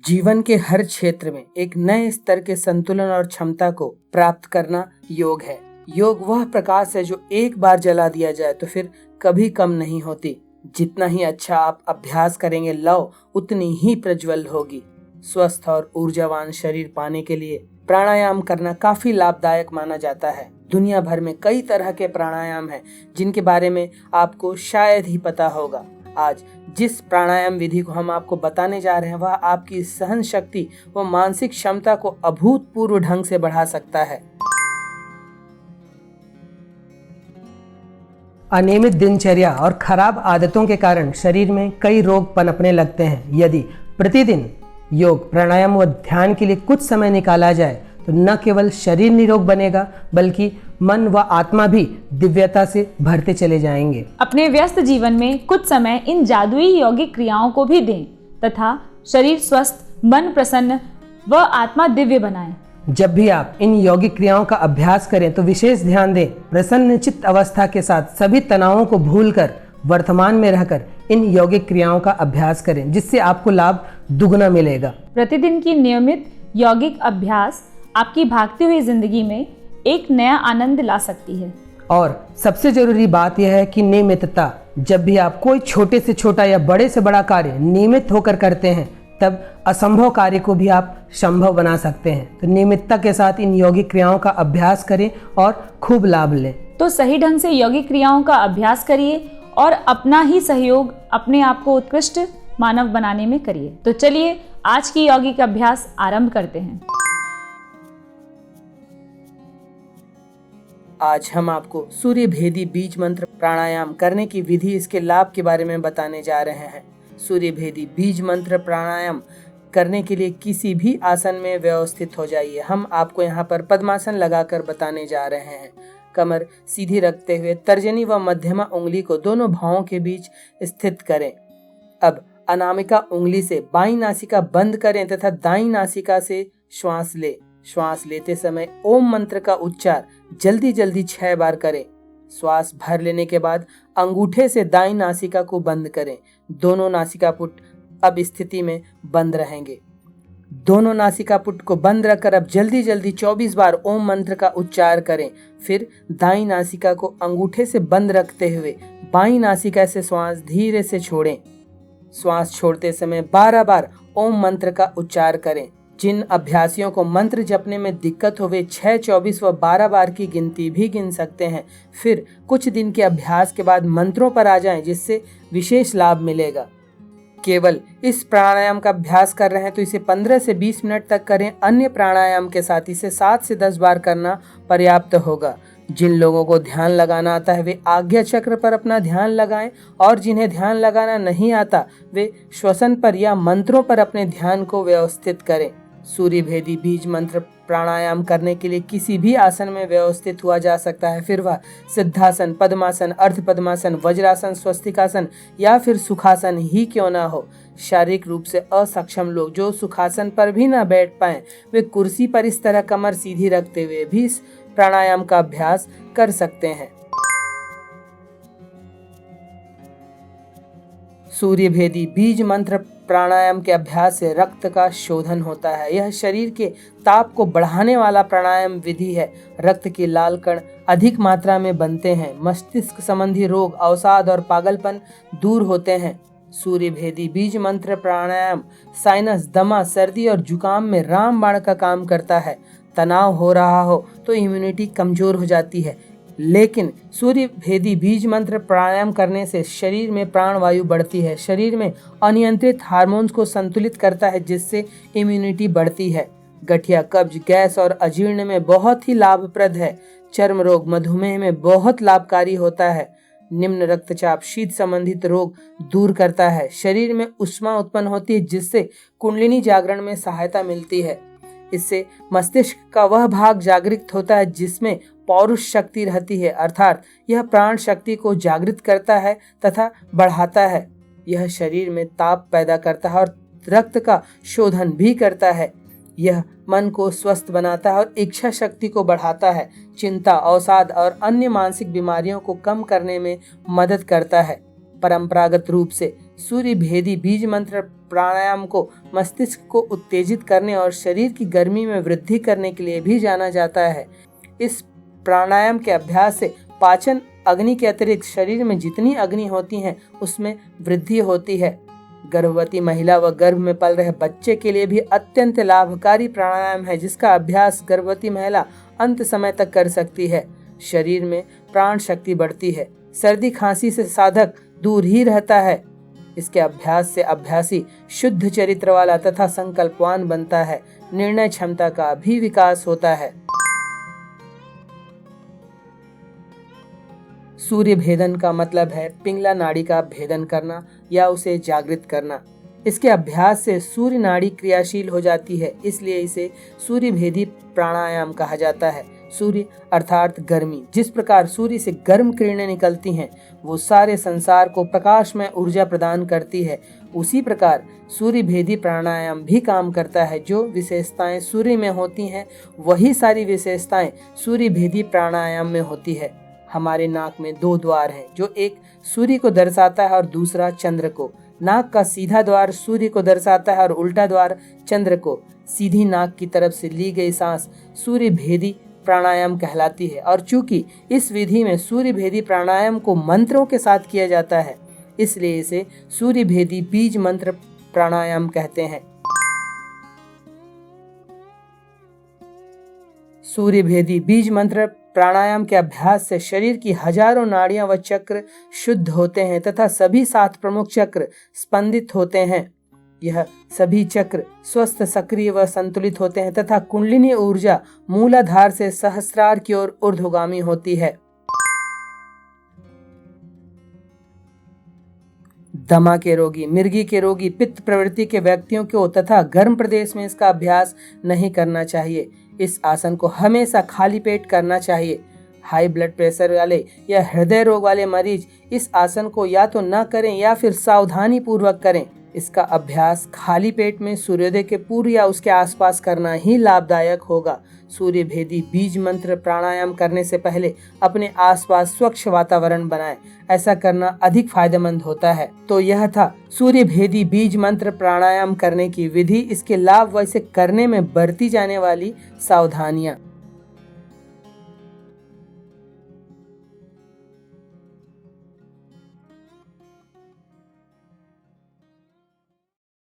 जीवन के हर क्षेत्र में एक नए स्तर के संतुलन और क्षमता को प्राप्त करना योग है। योग वह प्रकाश है जो एक बार जला दिया जाए तो फिर कभी कम नहीं होती। जितना ही अच्छा आप अभ्यास करेंगे लौ उतनी ही प्रज्वल होगी। स्वस्थ और ऊर्जावान शरीर पाने के लिए प्राणायाम करना काफी लाभदायक माना जाता है। दुनिया भर में कई तरह के प्राणायाम हैं जिनके बारे में आपको शायद ही पता होगा। आज जिस प्राणायाम विधि को हम आपको बताने जा रहे हैं वह आपकी सहन शक्ति व मानसिक क्षमता को अभूतपूर्व ढंग से बढ़ा सकता है। अनियमित दिनचर्या और खराब आदतों के कारण शरीर में कई रोग पनपने लगते हैं। यदि प्रतिदिन योग, प्राणायाम व ध्यान के लिए कुछ समय निकाला जाए तो न केवल शरीर निरोग बनेगा बल्कि मन व आत्मा भी दिव्यता से भरते चले जाएंगे। अपने व्यस्त जीवन में कुछ समय इन जादुई यौगिक क्रियाओं को भी दें तथा शरीर स्वस्थ, मन प्रसन्न व आत्मा दिव्य बनाएं। जब भी आप इन यौगिक क्रियाओं का अभ्यास करें तो विशेष ध्यान दें। प्रसन्न चित्त अवस्था के साथ सभी तनावों को भूलकर वर्तमान में रहकर इन यौगिक क्रियाओं का अभ्यास करें, जिससे आपको लाभ दुगना मिलेगा। प्रतिदिन की नियमित यौगिक अभ्यास आपकी भागती हुई जिंदगी में एक नया आनंद ला सकती है। और सबसे जरूरी बात यह है कि नियमितता। जब भी आप कोई छोटे से छोटा या बड़े से बड़ा कार्य नियमित होकर करते हैं तब असंभव कार्य को भी आप संभव बना सकते हैं। तो नियमितता के साथ इन यौगिक क्रियाओं का अभ्यास करें और खूब लाभ लें। तो सही ढंग से यौगिक क्रियाओं का अभ्यास करिए और अपना ही सहयोग अपने आप को उत्कृष्ट मानव बनाने में करिए। तो चलिए आज की यौगिक अभ्यास आरंभ करते हैं। आज हम आपको सूर्य भेदी बीज मंत्र प्राणायाम करने की विधि, इसके लाभ के बारे में बताने जा रहे हैं। सूर्य भेदी बीज मंत्र प्राणायाम करने के लिए किसी भी आसन में व्यवस्थित हो जाइए। हम आपको यहाँ पर पद्मासन लगाकर बताने जा रहे हैं। कमर सीधी रखते हुए तर्जनी व मध्यमा उंगली को दोनों भावों के बीच स्थित करें। अब अनामिका उंगली से बाईं नासिका बंद करें तथा दाईं नासिका से श्वास लें। श्वास लेते समय ओम मंत्र का उच्चार जल्दी जल्दी 6 बार करें। श्वास भर लेने के बाद अंगूठे से दाईं नासिका को बंद करें। दोनों नासिका पुट अब स्थिति में बंद रहेंगे। दोनों नासिका पुट को बंद रखकर अब जल्दी जल्दी 24 बार ओम मंत्र का उच्चार करें। फिर दाईं नासिका को अंगूठे से बंद रखते हुए बाईं नासिका से श्वास धीरे से छोड़ें। श्वास छोड़ते समय 12 बार ओम मंत्र का उच्चार करें। जिन अभ्यासियों को मंत्र जपने में दिक्कत हो वे 6, 24 व 12 बार की गिनती भी गिन सकते हैं। फिर कुछ दिन के अभ्यास के बाद मंत्रों पर आ जाएं, जिससे विशेष लाभ मिलेगा। केवल इस प्राणायाम का अभ्यास कर रहे हैं तो इसे 15 से 20 मिनट तक करें। अन्य प्राणायाम के साथ इसे 7 से 10 बार करना पर्याप्त होगा। जिन लोगों को ध्यान लगाना आता है वे आज्ञा चक्र पर अपना ध्यान लगाएं और जिन्हें ध्यान लगाना नहीं आता वे श्वसन पर या मंत्रों पर अपने ध्यान को व्यवस्थित करें। सूर्य भेदी बीज मंत्र प्राणायाम करने के लिए किसी भी आसन में व्यवस्थित हुआ जा सकता है। फिर वह सिद्धासन, पद्मासन, अर्ध पद्मासन, वज्रासन, स्वस्तिकासन या फिर सुखासन ही क्यों ना हो। शारीरिक रूप से असक्षम लोग जो सुखासन पर भी ना बैठ पाए वे कुर्सी पर इस तरह कमर सीधी रखते हुए भी इस प्राणायाम का अभ्यास कर सकते हैं। सूर्य भेदी बीज मंत्र प्राणायाम के अभ्यास से रक्त का शोधन होता है। यह शरीर के ताप को बढ़ाने वाला प्राणायाम विधि है। रक्त के लाल कण अधिक मात्रा में बनते हैं। मस्तिष्क संबंधी रोग, अवसाद और पागलपन दूर होते हैं। सूर्य भेदी बीज मंत्र प्राणायाम साइनस, दमा, सर्दी और जुकाम में रामबाण का काम करता है। तनाव हो रहा हो तो इम्यूनिटी कमजोर हो जाती है, लेकिन सूर्य भेदी बीज मंत्र प्राणायाम करने से शरीर में प्राणवायु बढ़ती है। शरीर में अनियंत्रित हार्मोन्स को संतुलित करता है, जिससे इम्यूनिटी बढ़ती है। गठिया, कब्ज, गैस और अजीर्ण में बहुत ही लाभप्रद है। चर्म रोग, मधुमेह में बहुत लाभकारी होता है। निम्न रक्तचाप, शीत संबंधित रोग दूर करता है। शरीर में ऊष्मा उत्पन्न होती है, जिससे कुंडलिनी जागरण में सहायता मिलती है। इससे मस्तिष्क का वह भाग जागृत होता है जिसमें पौरुष शक्ति रहती है, अर्थात यह प्राण शक्ति को जागृत करता है तथा बढ़ाता है। यह शरीर में ताप पैदा करता है और रक्त का शोधन भी करता है। यह मन को स्वस्थ बनाता है और इच्छा शक्ति को बढ़ाता है। चिंता, अवसाद और अन्य मानसिक बीमारियों को कम करने में मदद करता है। परंपरागत रूप से सूर्य भेदी बीज मंत्र प्राणायाम को मस्तिष्क को उत्तेजित करने और शरीर की गर्मी में वृद्धि करने के लिए भी जाना जाता है। इस प्राणायाम के अभ्यास से पाचन अग्नि के अतिरिक्त शरीर में जितनी अग्नि होती हैं उसमें वृद्धि होती है। गर्भवती महिला व गर्भ में पल रहे बच्चे के लिए भी अत्यंत लाभकारी प्राणायाम है, जिसका अभ्यास गर्भवती महिला अंत समय तक कर सकती है। शरीर में प्राण शक्ति बढ़ती है। सर्दी खांसी से साधक दूर ही रहता है। इसके अभ्यास से अभ्यासी शुद्ध चरित्र वाला तथा संकल्पवान बनता है। निर्णय क्षमता का भी विकास होता है। सूर्य भेदन का मतलब है पिंगला नाड़ी का भेदन करना या उसे जागृत करना। इसके अभ्यास से सूर्य नाड़ी क्रियाशील हो जाती है, इसलिए इसे सूर्य भेदी प्राणायाम कहा जाता है। सूर्य अर्थात गर्मी। जिस प्रकार सूर्य से गर्म किरणें निकलती हैं, वो सारे संसार को प्रकाशमय ऊर्जा प्रदान करती है, उसी प्रकार सूर्य भेदी प्राणायाम भी काम करता है। जो विशेषताएं सूर्य में होती हैं, वही सारी विशेषताएं सूर्य भेदी प्राणायाम में होती है। हमारे नाक में 2 द्वार हैं, जो एक सूर्य को दर्शाता है और दूसरा चंद्र को। नाक का सीधा द्वार सूर्य को दर्शाता है और उल्टा द्वार चंद्र को। सीधी नाक की तरफ से ली गई सांस सूर्य भेदी प्राणायाम कहलाती है। और चूंकि इस विधि में सूर्य भेदी प्राणायाम को मंत्रों के साथ किया जाता है, इसलिए इसे सूर्य भेदी बीज मंत्र प्राणायाम कहते हैं। सूर्य भेदी बीज मंत्र प्राणायाम के अभ्यास से शरीर की हजारों नाड़ियां व चक्र शुद्ध होते हैं तथा सभी 7 प्रमुख चक्र स्पंदित होते हैं। यह सभी चक्र स्वस्थ, सक्रिय व संतुलित होते हैं तथा कुंडलिनी ऊर्जा मूलाधार से सहस्रार की ओर ऊर्ध्वगामी होती है। दमा के रोगी, मिर्गी के रोगी, पित्त प्रवृत्ति के व्यक्तियों को तथा गर्म प्रदेश में इसका अभ्यास नहीं करना चाहिए। इस आसन को हमेशा खाली पेट करना चाहिए। हाई ब्लड प्रेशर वाले या हृदय रोग वाले मरीज इस आसन को या तो न करें या फिर सावधानी पूर्वक करें। इसका अभ्यास खाली पेट में सूर्योदय के पूर्व या उसके आसपास करना ही लाभदायक होगा। सूर्य भेदी बीज मंत्र प्राणायाम करने से पहले अपने आसपास स्वच्छ वातावरण बनाएं। ऐसा करना अधिक फायदेमंद होता है। तो यह था सूर्य भेदी बीज मंत्र प्राणायाम करने की विधि, इसके लाभ व इसे करने में बरती जाने वाली सावधानियां।